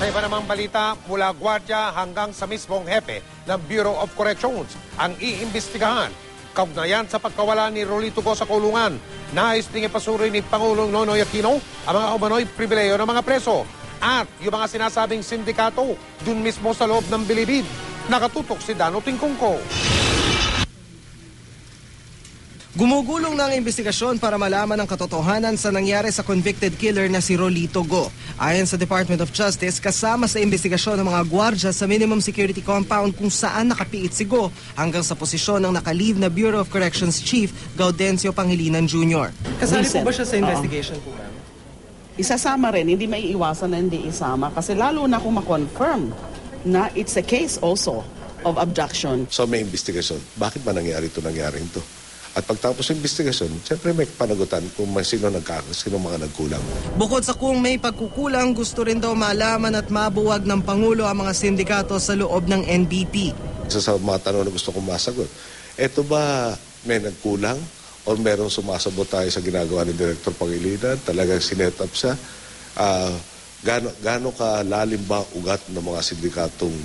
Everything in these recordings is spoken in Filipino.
Sa iba namang balita, mula gwardiya hanggang sa mismong hepe ng Bureau of Corrections ang iimbestigahan. Kaugnayan sa pagkawala ni Rolito Go sa kulungan, nais ding ipasuri ni Pangulong Nonoy Aquino ang mga umano'y pribileyo ng mga preso at yung mga sinasabing sindikato dun mismo sa loob ng bilibid. Nakatutok si Dano Tingkongko. Gumugulong na ang investigasyon para malaman ang katotohanan sa nangyari sa convicted killer na si Rolito Go. Ayon sa Department of Justice, kasama sa investigasyon ng mga gwardya sa minimum security compound kung saan nakapiit si Go hanggang sa posisyon ng nakalive na Bureau of Corrections Chief Gaudencio Pangilinan Jr. Kasali po ba siya sa investigation po, ma'am? Isasama rin, hindi may iwasan na hindi isama kasi lalo na kung ma-confirm na it's a case also of abduction. So may investigasyon. Bakit ba nangyari ito? At pagtapos ng investigasyon, siyempre may panagutan kung sino mga nagkulang. Bukod sa kung may pagkukulang, gusto rin daw malaman at mabuwag ng Pangulo ang mga sindikato sa loob ng NBP. Isa sa mga tanong na gusto kong masagot, eto ba may nagkulang o merong sumasabot tayo sa ginagawa ni Director Pangilinan? Talagang sinet up siya? Gaano ka lalim ba ugat ng mga sindikatong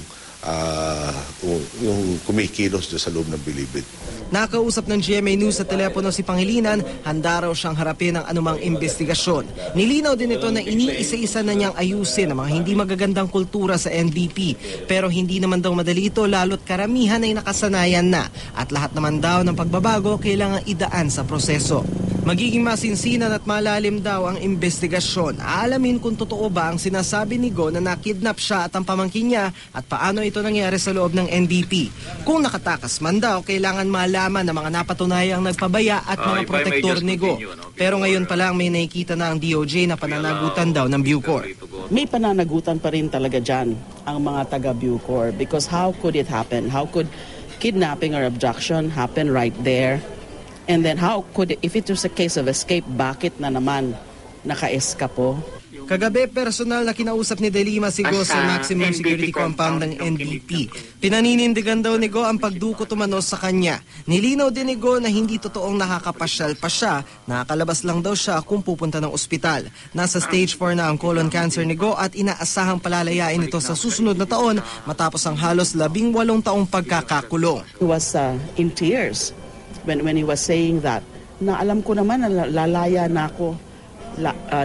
yung kumikilos dyan sa loob ng bilibid? Nakausap ng GMA News sa telepono si Pangilinan, handa raw siyang harapin ang anumang investigasyon. Nilinaw din ito na iniisa-isa na niyang ayusin ang mga hindi magagandang kultura sa NBP. Pero hindi naman daw madali ito lalo't karamihan ay nakasanayan na. At lahat naman daw ng pagbabago kailangan idaan sa proseso. Magiging masinsinan at malalim daw ang investigasyon. Aalamin kung totoo ba ang sinasabi ni Go na nakidnap siya at ang pamangkin niya at paano ito nangyari sa loob ng NBP. Kung nakatakas man daw, kailangan malaman ng mga napatunayang nagpabaya at mga protektor ni Go. Pero ngayon pa lang may nakikita na ang DOJ na pananagutan daw ng Bucor. May pananagutan pa rin talaga dyan ang mga taga-Bucor because how could it happen? How could kidnapping or abduction happen right there? And then how could, if it was a case of escape, bakit na naman naka-eskapo? Kagabi, personal na kinausap ni De Lima si Go sa maximum security compound ng NBP. Pinaninindigan daw ni Go ang pagdukot umanos sa kanya. Nilinaw din ni Go na hindi totoong nakakapasyal pa siya, nakakalabas lang daw siya kung pupunta ng ospital. Nasa stage 4 na ang colon cancer ni Go at inaasahang palalayain ito sa susunod na taon matapos ang halos 18 taong pagkakakulong. He was in tears when he was saying that, na alam ko naman na lalaya na ako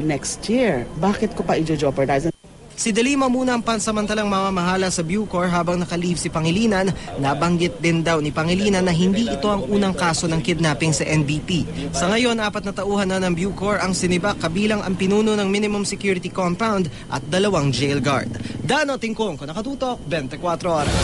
next year. Bakit ko pa i-jeopardize? Si De Lima muna ang pansamantalang mamamahala sa Bucor habang nakalive si Pangilinan. Nabanggit din daw ni Pangilinan na hindi ito ang unang kaso ng kidnapping sa NBP. Sa ngayon, 4 na tauhan na ng Bucor ang sinibak kabilang ang pinuno ng minimum security compound at 2 jail guard. Dano Tingkongko, nakatutok, 24 oras.